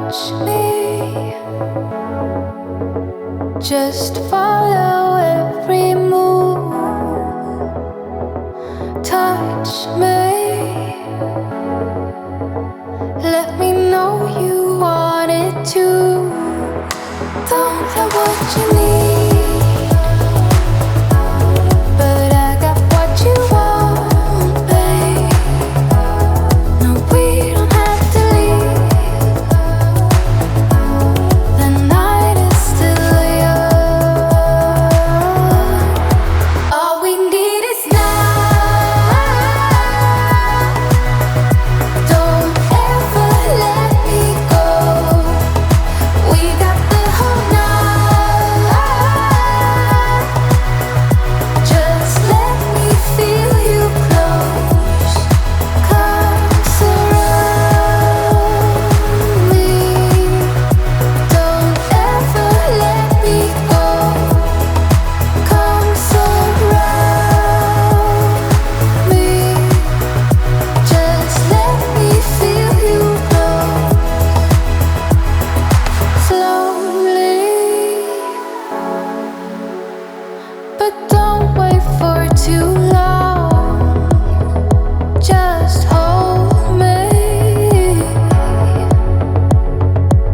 touch me, just follow every move. Touch me, let me know you want it too. Don't have what you need, but I got what you want, babe. No, we don't have to leave. The night is still young. All we need is now. Don't ever let me go. We got the whole night. Just let me feel you close. Come surround me. Don't ever let me go. Come surround me. Just let me feel you close. Slowly, but don't wait for too long. Just hold me.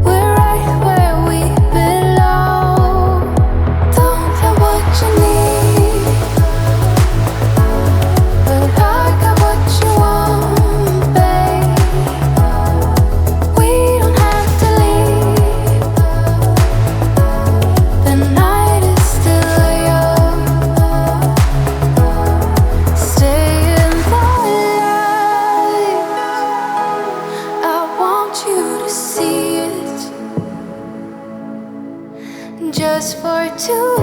We're right where we belong. Don't have what you need, but I got what you want, babe. We don't have to leave. The night is still young. Stay in the light. I want you to see it, just for too